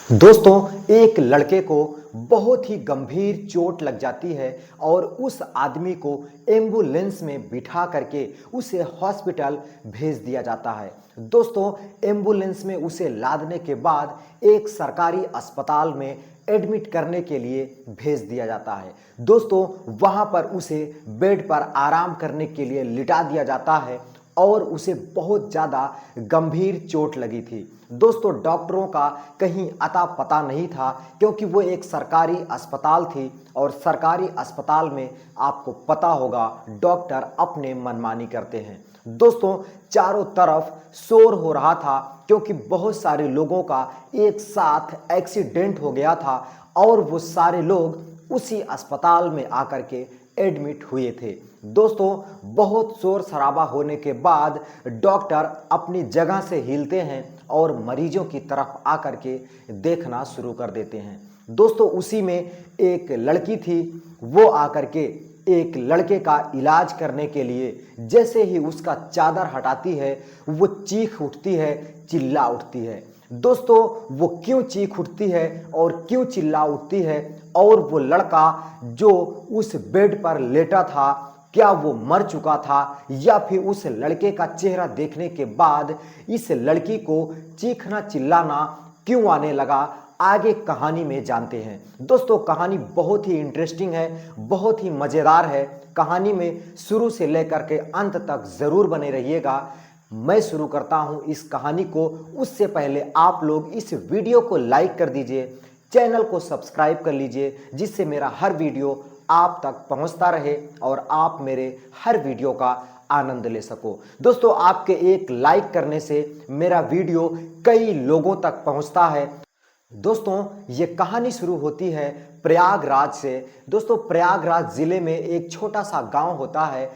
दोस्तों, एक लड़के को बहुत ही गंभीर चोट लग जाती है और उस आदमी को एम्बुलेंस में बिठा करके उसे हॉस्पिटल भेज दिया जाता है। दोस्तों, एम्बुलेंस में उसे लादने के बाद एक सरकारी अस्पताल में एडमिट करने के लिए भेज दिया जाता है। दोस्तों, वहां पर उसे बेड पर आराम करने के लिए लिटा दिया जाता है और उसे बहुत ज़्यादा गंभीर चोट लगी थी। दोस्तों, डॉक्टरों का कहीं अता पता नहीं था क्योंकि वो एक सरकारी अस्पताल थी और सरकारी अस्पताल में आपको पता होगा डॉक्टर अपने मनमानी करते हैं। दोस्तों, चारों तरफ शोर हो रहा था क्योंकि बहुत सारे लोगों का एक साथ एक्सीडेंट हो गया था और वो सारे लोग उसी अस्पताल में आकर के एडमिट हुए थे। दोस्तों, बहुत शोर शराबा होने के बाद डॉक्टर अपनी जगह से हिलते हैं और मरीजों की तरफ आकर के देखना शुरू कर देते हैं। दोस्तों, उसी में एक लड़की थी, वो आकर के एक लड़के का इलाज करने के लिए जैसे ही उसका चादर हटाती है वो चीख उठती है, चिल्ला उठती है। दोस्तों, वो क्यों चीख उठती है और क्यों चिल्ला उठती है और वो लड़का जो उस बेड पर लेटा था क्या वो मर चुका था या फिर उस लड़के का चेहरा देखने के बाद इस लड़की को चीखना चिल्लाना क्यों आने लगा, आगे कहानी में जानते हैं। दोस्तों, कहानी बहुत ही इंटरेस्टिंग है, बहुत ही मज़ेदार है। कहानी में शुरू से लेकर के अंत तक ज़रूर बने रहिएगा। मैं शुरू करता हूं इस कहानी को, उससे पहले आप लोग इस वीडियो को लाइक कर दीजिए, चैनल को सब्सक्राइब कर लीजिए जिससे मेरा हर वीडियो आप तक पहुंचता रहे और आप मेरे हर वीडियो का आनंद ले सको। दोस्तों, आपके एक लाइक करने से मेरा वीडियो कई लोगों तक पहुंचता है। दोस्तों, ये कहानी शुरू होती है प्रयागराज से। दोस्तों, प्रयागराज ज़िले में एक छोटा सा गांव होता है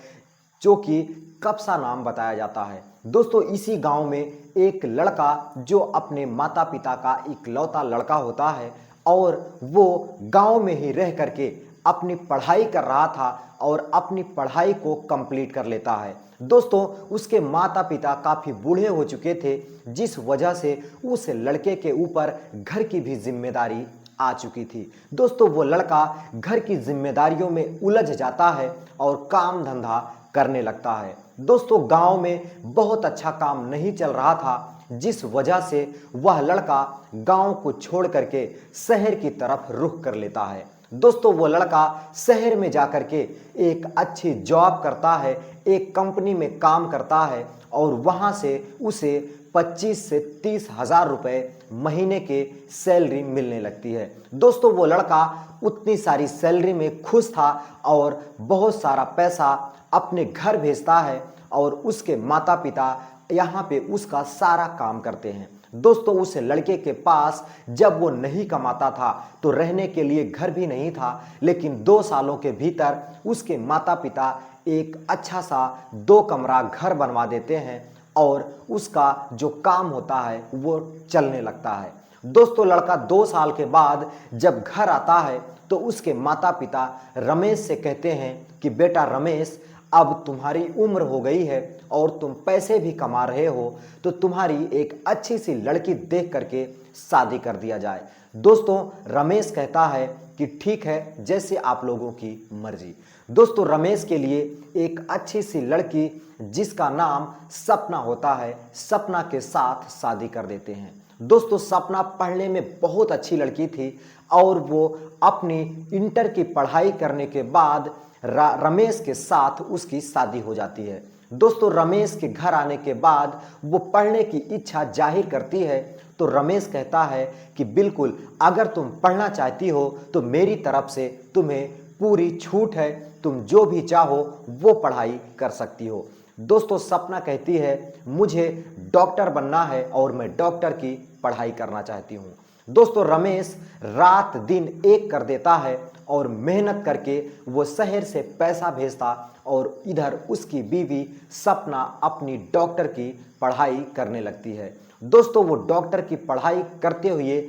जो कि कपसा नाम बताया जाता है। दोस्तों, इसी गांव में एक लड़का जो अपने माता पिता का इकलौता लड़का होता है और वो गांव में ही रह करके अपनी पढ़ाई कर रहा था और अपनी पढ़ाई को कंप्लीट कर लेता है। दोस्तों, उसके माता पिता काफ़ी बूढ़े हो चुके थे जिस वजह से उस लड़के के ऊपर घर की भी जिम्मेदारी आ चुकी थी। दोस्तों, वो लड़का घर की जिम्मेदारियों में उलझ जाता है और काम धंधा करने लगता है। दोस्तों, गांव में बहुत अच्छा काम नहीं चल रहा था जिस वजह से वह लड़का गांव को छोड़ करके शहर की तरफ रुख कर लेता है। दोस्तों, वो लड़का शहर में जाकर के एक अच्छी जॉब करता है, एक कंपनी में काम करता है और वहाँ से उसे 25 से 30 हज़ार रुपये महीने के सैलरी मिलने लगती है। दोस्तों, वो लड़का उतनी सारी सैलरी में खुश था और बहुत सारा पैसा अपने घर भेजता है और उसके माता पिता यहाँ पे उसका सारा काम करते हैं। दोस्तों, उस लड़के के पास जब वो नहीं कमाता था तो रहने के लिए घर भी नहीं था, लेकिन 2 सालों के भीतर उसके माता पिता एक अच्छा सा 2 कमरा घर बनवा देते हैं और उसका जो काम होता है वो चलने लगता है। दोस्तों, लड़का 2 साल के बाद जब घर आता है तो उसके माता पिता रमेश से कहते हैं कि बेटा रमेश, अब तुम्हारी उम्र हो गई है और तुम पैसे भी कमा रहे हो तो तुम्हारी एक अच्छी सी लड़की देख करके शादी कर दिया जाए। दोस्तों, रमेश कहता है कि ठीक है, जैसे आप लोगों की मर्जी। दोस्तों, रमेश के लिए एक अच्छी सी लड़की जिसका नाम सपना होता है, सपना के साथ शादी कर देते हैं। दोस्तों, सपना पढ़ने में बहुत अच्छी लड़की थी और वो अपनी इंटर की पढ़ाई करने के बाद रमेश के साथ उसकी शादी हो जाती है। दोस्तों, रमेश के घर आने के बाद वो पढ़ने की इच्छा जाहिर करती है तो रमेश कहता है कि बिल्कुल, अगर तुम पढ़ना चाहती हो तो मेरी तरफ से तुम्हें पूरी छूट है, तुम जो भी चाहो वो पढ़ाई कर सकती हो। दोस्तों, सपना कहती है मुझे डॉक्टर बनना है और मैं डॉक्टर की पढ़ाई करना चाहती हूँ। दोस्तों, रमेश रात दिन एक कर देता है और मेहनत करके वो शहर से पैसा भेजता और इधर उसकी बीवी सपना अपनी डॉक्टर की पढ़ाई करने लगती है। दोस्तों, वो डॉक्टर की पढ़ाई करते हुए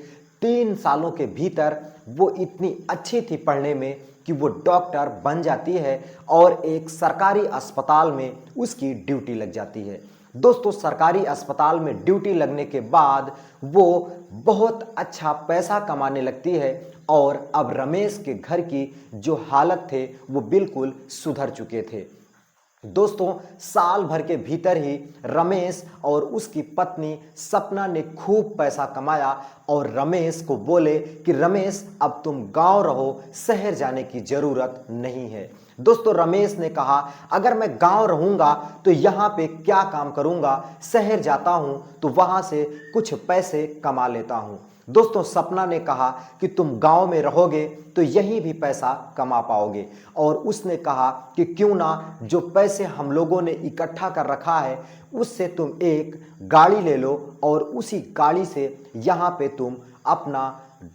3 सालों के भीतर वो इतनी अच्छी थी पढ़ने में कि वो डॉक्टर बन जाती है और एक सरकारी अस्पताल में उसकी ड्यूटी लग जाती है। दोस्तों सरकारी अस्पताल में ड्यूटी लगने के बाद वो बहुत अच्छा पैसा कमाने लगती है और अब रमेश के घर की जो हालत थे वो बिल्कुल सुधर चुके थे। दोस्तों साल भर के भीतर ही रमेश और उसकी पत्नी सपना ने खूब पैसा कमाया और रमेश को बोले कि रमेश अब तुम गांव रहो, शहर जाने की ज़रूरत नहीं है। दोस्तों रमेश ने कहा अगर मैं गांव रहूंगा तो यहाँ पे क्या काम करूंगा, शहर जाता हूँ तो वहाँ से कुछ पैसे कमा लेता हूँ। दोस्तों सपना ने कहा कि तुम गांव में रहोगे तो यहीं भी पैसा कमा पाओगे और उसने कहा कि क्यों ना जो पैसे हम लोगों ने इकट्ठा कर रखा है उससे तुम एक गाड़ी ले लो और उसी गाड़ी से यहाँ पे तुम अपना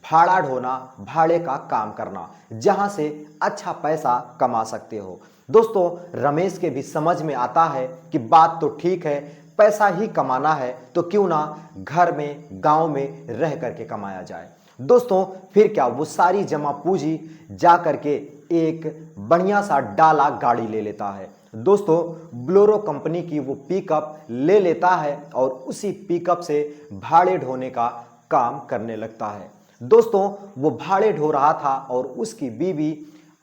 भाड़ा ढोना, भाड़े का काम करना, जहाँ से अच्छा पैसा कमा सकते हो। दोस्तों रमेश के भी समझ में आता है कि बात तो ठीक है, पैसा ही कमाना है तो क्यों ना घर में गांव में रह करके कमाया जाए। दोस्तों फिर क्या वो सारी जमा पूंजी जा करके एक बढ़िया सा डाला गाड़ी ले लेता है। दोस्तों ब्लोरो कंपनी की वो पिकअप ले लेता है और उसी पिकअप से भाड़े ढोने का काम करने लगता है। दोस्तों वो भाड़े ढो रहा था और उसकी बीवी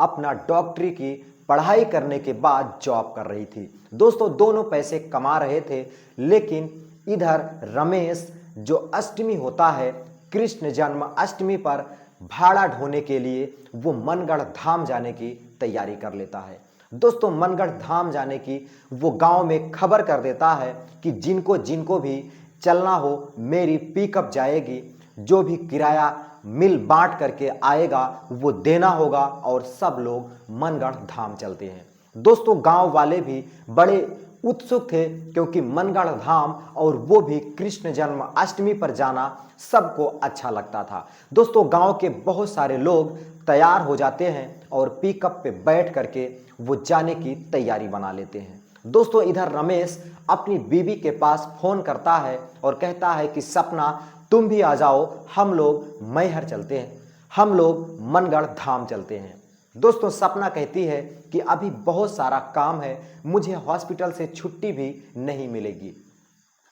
अपना डॉक्टरी की पढ़ाई करने के बाद जॉब कर रही थी। दोस्तों दोनों पैसे कमा रहे थे, लेकिन इधर रमेश जो अष्टमी होता है, कृष्ण जन्म अष्टमी पर भाड़ा ढोने के लिए वो मनगढ़ धाम जाने की तैयारी कर लेता है। दोस्तों मनगढ़ धाम जाने की वो गांव में खबर कर देता है कि जिनको जिनको भी चलना हो मेरी पिकअप जाएगी, जो भी किराया मिल बांट करके आएगा वो देना होगा और सब लोग मनगढ़ धाम चलते हैं। दोस्तों गांव वाले भी बड़े उत्सुक थे क्योंकि मनगढ़ धाम और वो भी कृष्ण जन्म अष्टमी पर जाना सबको अच्छा लगता था। दोस्तों गांव के बहुत सारे लोग तैयार हो जाते हैं और पिकअप पे बैठ करके वो जाने की तैयारी बना लेते हैं। दोस्तों इधर रमेश अपनी बीवी के पास फोन करता है और कहता है कि सपना तुम भी आ जाओ, हम लोग मैहर चलते हैं, हम लोग मनगढ़ धाम चलते हैं। दोस्तों सपना कहती है कि अभी बहुत सारा काम है, मुझे हॉस्पिटल से छुट्टी भी नहीं मिलेगी,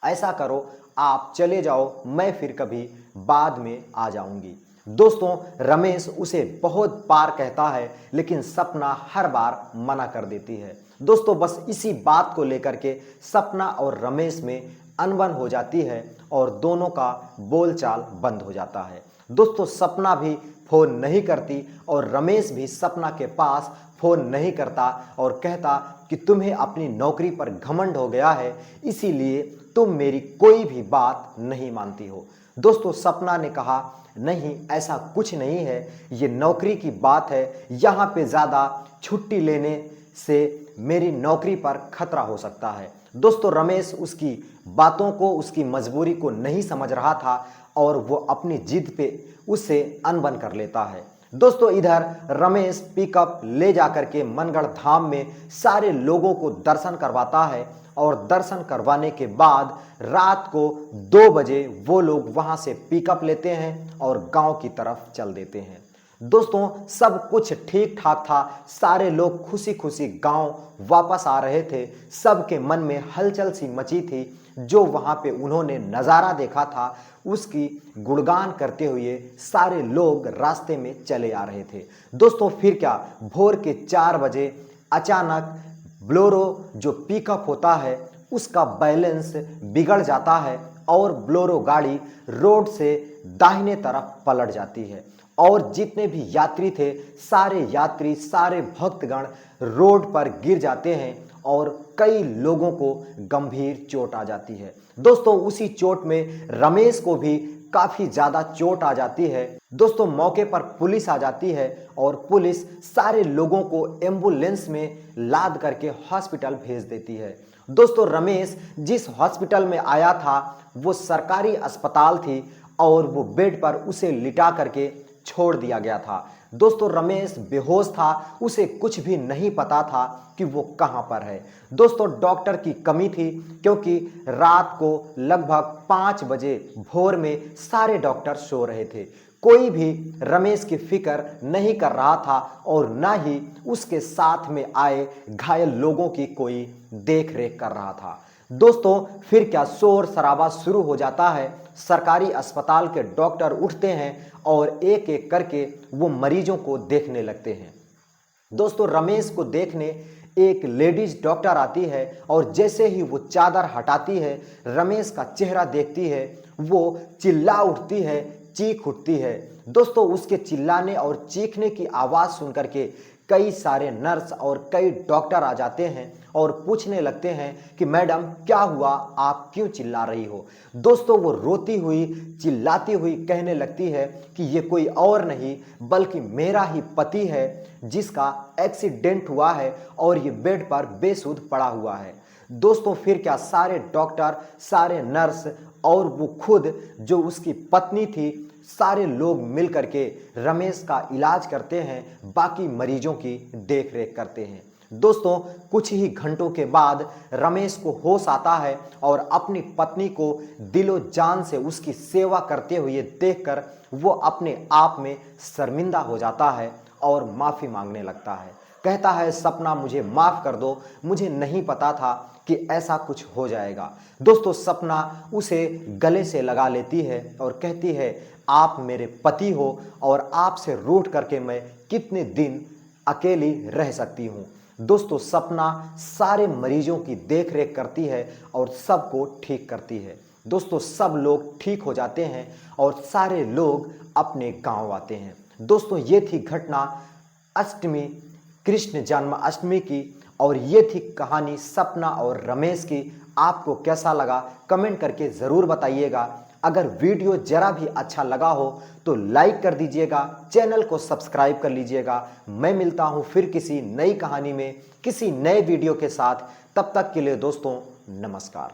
ऐसा करो आप चले जाओ, मैं फिर कभी बाद में आ जाऊंगी। दोस्तों रमेश उसे बहुत बार कहता है लेकिन सपना हर बार मना कर देती है। दोस्तों बस इसी बात को लेकर के सपना और रमेश में अनबन हो जाती है और दोनों का बोलचाल बंद हो जाता है। दोस्तों सपना भी फ़ोन नहीं करती और रमेश भी सपना के पास फ़ोन नहीं करता और कहता कि तुम्हें अपनी नौकरी पर घमंड हो गया है, इसीलिए तुम मेरी कोई भी बात नहीं मानती हो। दोस्तों सपना ने कहा नहीं ऐसा कुछ नहीं है, ये नौकरी की बात है, यहाँ पे ज़्यादा छुट्टी लेने से मेरी नौकरी पर खतरा हो सकता है। दोस्तों रमेश उसकी बातों को, उसकी मजबूरी को नहीं समझ रहा था और वो अपनी जिद पे उससे अनबन कर लेता है। दोस्तों इधर रमेश पिकअप ले जाकर के मनगढ़ धाम में सारे लोगों को दर्शन करवाता है और दर्शन करवाने के बाद रात को 2 बजे वो लोग वहां से पिकअप लेते हैं और गांव की तरफ चल देते हैं। दोस्तों सब कुछ ठीक ठाक था, सारे लोग खुशी खुशी गांव वापस आ रहे थे, सबके मन में हलचल सी मची थी। जो वहां पे उन्होंने नज़ारा देखा था उसकी गुणगान करते हुए सारे लोग रास्ते में चले आ रहे थे। दोस्तों फिर क्या, भोर के 4 बजे अचानक ब्लोरो जो पिकअप होता है उसका बैलेंस बिगड़ जाता है और ब्लोरो गाड़ी रोड से दाहिने तरफ पलट जाती है और जितने भी यात्री थे सारे यात्री, सारे भक्तगण रोड पर गिर जाते हैं और कई लोगों को गंभीर चोट आ जाती है। दोस्तों उसी चोट में रमेश को भी काफ़ी ज़्यादा चोट आ जाती है। दोस्तों मौके पर पुलिस आ जाती है और पुलिस सारे लोगों को एम्बुलेंस में लाद करके हॉस्पिटल भेज देती है। दोस्तों रमेश जिस हॉस्पिटल में आया था वो सरकारी अस्पताल थी और वो बेड पर उसे लिटा करके छोड़ दिया गया था। दोस्तों रमेश बेहोश था, उसे कुछ भी नहीं पता था कि वो कहाँ पर है। दोस्तों डॉक्टर की कमी थी क्योंकि रात को लगभग 5 बजे भोर में सारे डॉक्टर सो रहे थे, कोई भी रमेश की फिक्र नहीं कर रहा था और ना ही उसके साथ में आए घायल लोगों की कोई देख रेख कर रहा था। दोस्तों फिर क्या शोर शराबा शुरू हो जाता है। सरकारी अस्पताल के डॉक्टर उठते हैं और एक एक करके वो मरीजों को देखने लगते हैं। दोस्तों रमेश को देखने एक लेडीज डॉक्टर आती है और जैसे ही वो चादर हटाती है, रमेश का चेहरा देखती है, वो चिल्ला उठती है, चीख उठती है। दोस्तों उसके चिल्लाने और चीखने की आवाज़ सुन करके कई सारे नर्स और कई डॉक्टर आ जाते हैं और पूछने लगते हैं कि मैडम क्या हुआ, आप क्यों चिल्ला रही हो। दोस्तों वो रोती हुई चिल्लाती हुई कहने लगती है कि ये कोई और नहीं बल्कि मेरा ही पति है जिसका एक्सीडेंट हुआ है और ये बेड पर बेसुध पड़ा हुआ है। दोस्तों फिर क्या सारे डॉक्टर, सारे नर्स और वो खुद जो उसकी पत्नी थी, सारे लोग मिल करके रमेश का इलाज करते हैं, बाकी मरीजों की देखरेख करते हैं। दोस्तों कुछ ही घंटों के बाद रमेश को होश आता है और अपनी पत्नी को दिलो जान से उसकी सेवा करते हुए देखकर वो अपने आप में शर्मिंदा हो जाता है और माफ़ी मांगने लगता है। कहता है सपना मुझे माफ़ कर दो, मुझे नहीं पता था कि ऐसा कुछ हो जाएगा। दोस्तों सपना उसे गले से लगा लेती है और कहती है आप मेरे पति हो और आपसे रूठ करके मैं कितने दिन अकेली रह सकती हूँ। दोस्तों सपना सारे मरीजों की देखरेख करती है और सबको ठीक करती है। दोस्तों सब लोग ठीक हो जाते हैं और सारे लोग अपने गांव आते हैं। दोस्तों ये थी घटना अष्टमी, कृष्ण जन्माष्टमी की, और ये थी कहानी सपना और रमेश की। आपको कैसा लगा कमेंट करके ज़रूर बताइएगा। अगर वीडियो ज़रा भी अच्छा लगा हो तो लाइक कर दीजिएगा, चैनल को सब्सक्राइब कर लीजिएगा। मैं मिलता हूँ फिर किसी नई कहानी में, किसी नए वीडियो के साथ। तब तक के लिए दोस्तों नमस्कार।